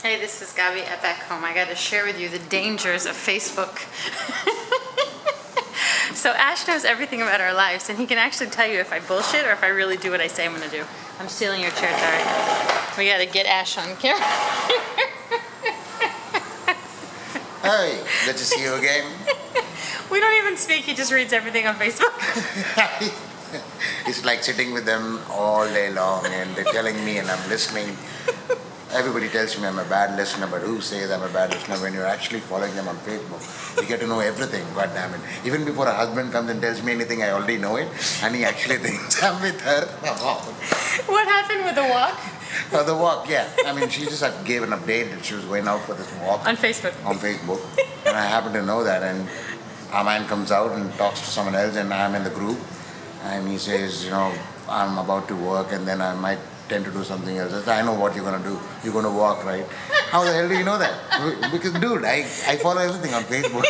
Hey, this is Gabby at Back Home. I got to share with you the dangers of Facebook. So Ash knows everything about our lives, and he can actually tell you if I bullshit or if I really do what I say I'm going to do. I'm stealing your chair, Tari. We got to get Ash on camera. Hi, good to see you again. We don't even speak. He just reads everything on Facebook. It's like sitting with them all day long and they're telling me and I'm listening. Everybody tells me I'm a bad listener, but who says I'm a bad listener when you're actually following them on Facebook? You get to know everything, God damn it. Even before a husband comes and tells me anything, I already know it, and he actually thinks I'm with her. What happened with the walk? The walk, yeah. I mean, she just gave an update that she was going out for this walk. On Facebook. On Facebook. And I happen to know that, and our man comes out and talks to someone else, and I'm in the group, and he says, you know, I'm about to work, and then I might tend to do something else. I said, I know what you're going to do. You're going to walk, right? How the hell do you know that? Because, dude, I follow everything on Facebook.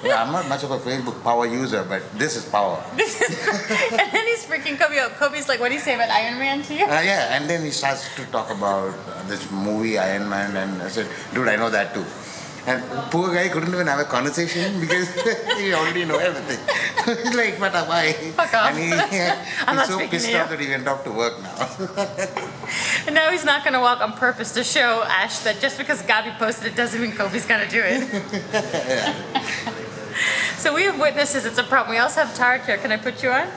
Yeah, I'm not much of a Facebook power user, but this is power. And then he's freaking Kobe out. Kobe's like, what do you say about Iron Man to you? Yeah, and then he starts to talk about this movie, Iron Man, and I said, dude, I know that too. And poor guy couldn't even have a conversation because he already know everything. He's like, what am I? Fuck off. And he's so pissed off that he went off to work now. And now he's not going to walk on purpose to show Ash that just because Gabi posted it doesn't mean Kobe's going to do it. Yeah. So we have witnesses. It's a problem. We also have Tarek here. Can I put you on?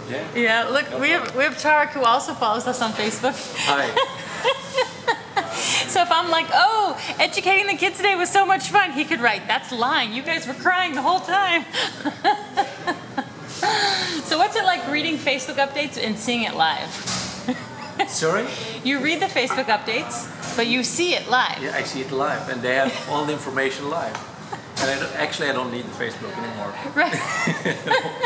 Yeah. Yeah. Look, we have Tarek who also follows us on Facebook. Hi. So if I'm like, oh, educating the kids today was so much fun, he could write, that's lying. You guys were crying the whole time. So what's it like reading Facebook updates and seeing it live? Sorry? You read the Facebook updates, but you see it live. Yeah, I see it live, and they have all the information live. And I don't need the Facebook anymore. Right.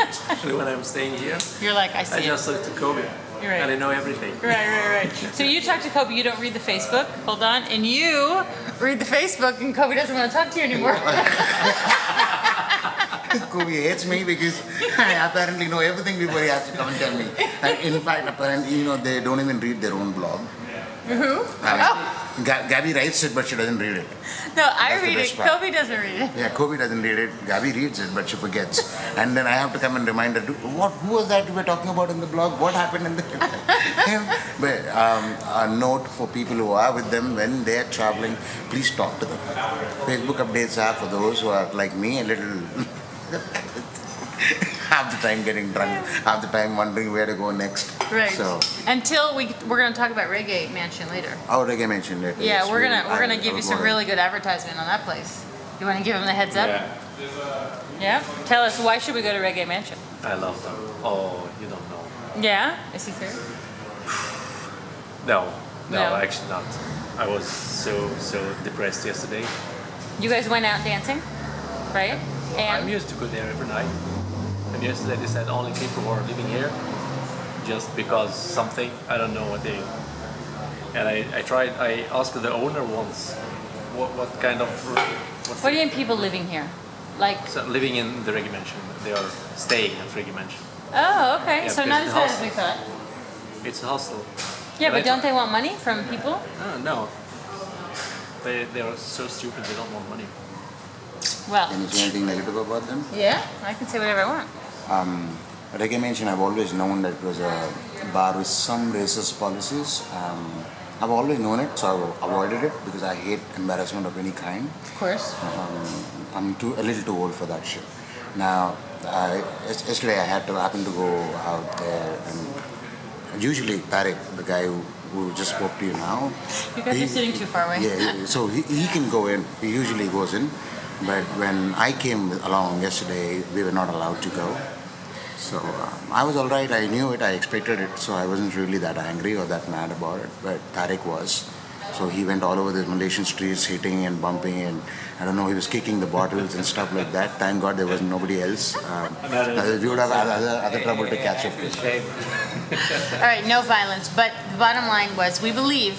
Especially when I'm staying here. You're like, I see I just look to Kobe. You're right. And I know everything. Right. So you talk to Kobe, you don't read the Facebook, hold on, and you read the Facebook and Kobe doesn't want to talk to you anymore. Kobe hates me because I apparently know everything before he has to come and tell me. And in fact, apparently, you know, they don't even read their own blog. Who? Gabby writes it, but she doesn't read it. No, I That's read it. Kobe doesn't read it. Yeah, Kobe doesn't read it. Gabby reads it, but she forgets. And then I have to come and remind her, who was that we were talking about in the blog? What happened in the... But a note for people who are with them when they are traveling, please talk to them. Facebook updates are for those who are like me, a little... half the time getting drunk, half the time wondering where to go next. Right. So until we're going to talk about Reggae Mansion later. Oh, Reggae Mansion later. Yeah, yes, we're gonna give you some really good advertisement on that place. You want to give them the heads up? Yeah. Yeah. Tell us, why should we go to Reggae Mansion? I love them. Oh, you don't know. Yeah. Is he fair? No, No. actually not. I was so depressed yesterday. You guys went out dancing, right? I'm And used to go there every night. And yesterday they said only people who are living here, just because something, I don't know what they... And I asked the owner once, what kind of... what do you mean people living here? Like? So living in the Reggae Mansion. They are staying at Reggae Mansion. Oh, okay. Yeah, So because not as the bad house- as we thought. It's a hostel. Yeah, And but don't they want money from people? No. They are so stupid, they don't want money. Well. Can you say anything negative about them? Yeah, I can say whatever I want. Reggae Mansion, I've always known that it was a bar with some racist policies. I've always known it, so I've avoided it because I hate embarrassment of any kind. Of course. I'm a little too old for that shit. Now, yesterday I happened to go out there, and usually Tarek, the guy who just spoke to you now. You guys are sitting too far away. Yeah, so he can go in. He usually goes in. But when I came along yesterday, we were not allowed to go. So I was all right. I knew it. I expected it. So I wasn't really that angry or that mad about it. But Tarek was. So he went all over the Malaysian streets, hitting and bumping, and I don't know, he was kicking the bottles and stuff like that. Thank God there was nobody else. We would have other trouble to catch up with. All right, no violence. But the bottom line was, we believe,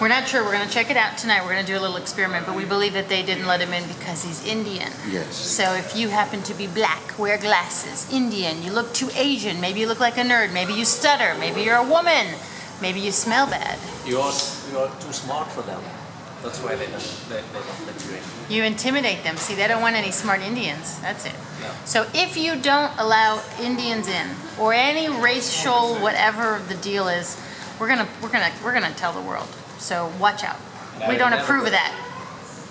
we're not sure, we're going to check it out tonight, we're going to do a little experiment, but we believe that they didn't let him in because he's Indian. Yes. So if you happen to be black, wear glasses, Indian, you look too Asian, maybe you look like a nerd, maybe you stutter, maybe you're a woman, Maybe you smell bad. You are too smart for them. That's why they don't let you in. You intimidate them. See, they don't want any smart Indians. That's it. No. So if you don't allow Indians in, or any racial whatever the deal is, we're gonna tell the world. So watch out. And We don't approve of that.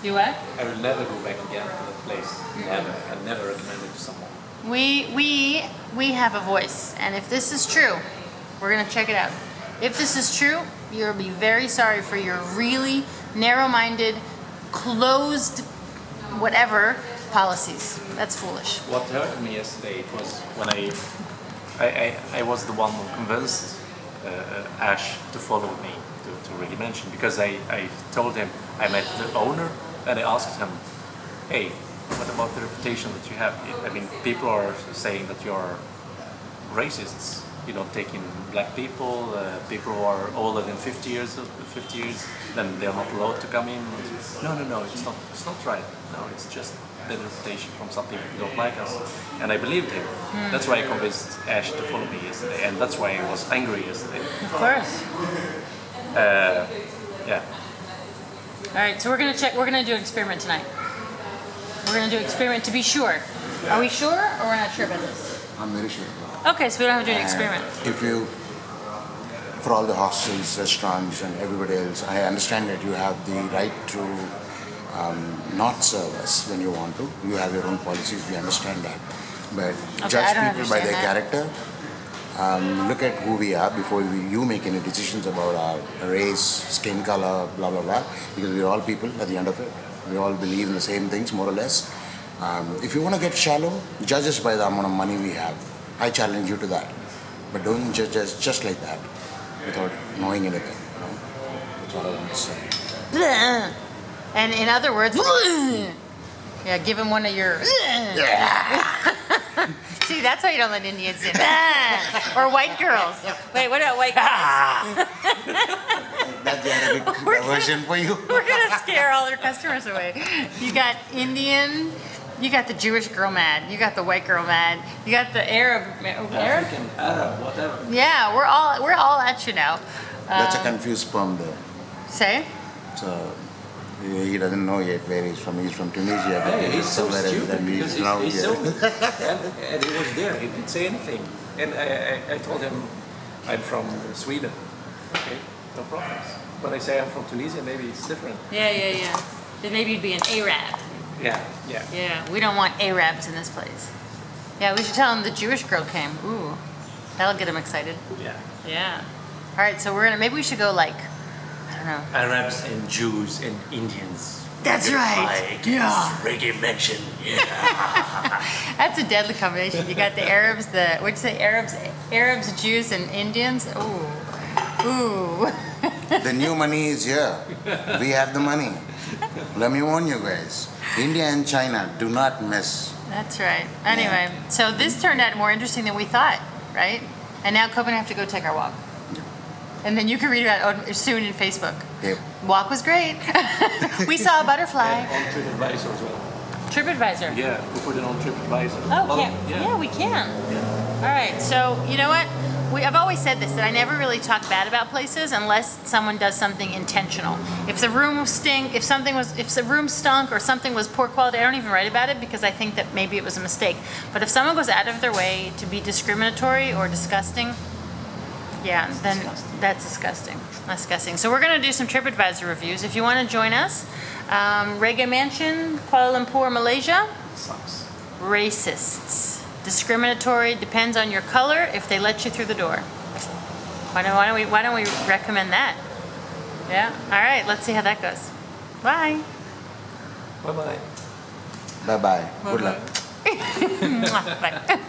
You what? I will never go back again to that place. Never. I never recommend it to someone. We have a voice, and if this is true, we're gonna check it out. If this is true, you'll be very sorry for your really narrow-minded, closed, whatever policies. That's foolish. What hurt me yesterday it was when I was the one who convinced Ash to follow me to really mention, because I told him I met the owner and I asked him, hey, what about the reputation that you have? I mean, people are saying that you're racists. You don't take in black people, people who are older than 50 years, then they're not allowed to come in. No, it's not right. No, it's just the reputation from some people who don't like us. And I believed him. That's why I convinced Ash to follow me yesterday, and that's why I was angry yesterday. Of course. Yeah. All right, so we're gonna do an experiment tonight. We're gonna do an experiment to be sure. Are we sure, or we're not sure about this? I'm very sure. Okay, so we don't have to do an experiment. If you, for all the hostels, restaurants, and everybody else, I understand that you have the right to not serve us when you want to. You have your own policies, we understand that. But I judge don't people by understand their that. character. Look at who we are before you make any decisions about our race, skin color, blah, blah, blah. Because we're all people at the end of it. We all believe in the same things, more or less. If you want to get shallow, judge us by the amount of money we have. I challenge you to that. But don't judge us just like that, without knowing anything. You know? That's all I want to say. And in other words, yeah, give him one of your. See, that's why you don't let Indians in. Or white girls. Wait, what about white guys? That's the Arabic version for you. We're gonna scare all their customers away. You got Indian. You got the Jewish girl mad. You got the white girl mad. You got the Arab. African, Arab, whatever. Yeah, we're all at you now. That's a confused sperm there. Say? So he doesn't know yet where he's from. He's from Tunisia, but Hey, he's so somewhere else stupid than because he's now he's here. so and he was there. He didn't say anything. And I told him I'm from Sweden. Okay, no problems. But I say I'm from Tunisia, maybe it's different. Yeah. Then maybe you'd be an Arab. Yeah. Yeah, we don't want Arabs in this place. Yeah, we should tell them the Jewish girl came. Ooh, that'll get them excited. Yeah. All right, so maybe we should go like, I don't know. Arabs and Jews and Indians. That's right. Yeah. Reggae mention. Yeah. That's a deadly combination. You got the Arabs, what'd you say, Arabs, Jews, and Indians. Ooh. The new money is here. We have the money. Let me warn you guys. India and China do not mess. That's right. Anyway, so this turned out more interesting than we thought, right? And now Cope and I have to go take our walk. And then you can read about it soon in Facebook. Yep. Walk was great. We saw a butterfly. And on TripAdvisor as well. TripAdvisor. Yeah, we put it on TripAdvisor. Oh, yeah, we can. Yeah. All right, so you know what? I've always said this, that I never really talk bad about places unless someone does something intentional. If the room if the room stunk or something was poor quality, I don't even write about it because I think that maybe it was a mistake. But if someone goes out of their way to be discriminatory or disgusting, yeah, then that's disgusting. Disgusting. So we're going to do some TripAdvisor reviews. If you want to join us, Reggae Mansion, Kuala Lumpur, Malaysia. Sucks. Racists. Discriminatory, depends on your color if they let you through the door. Why don't we recommend that? Yeah. All right. Let's see how that goes. Bye. Bye-bye. Bye-bye. Good luck. Bye.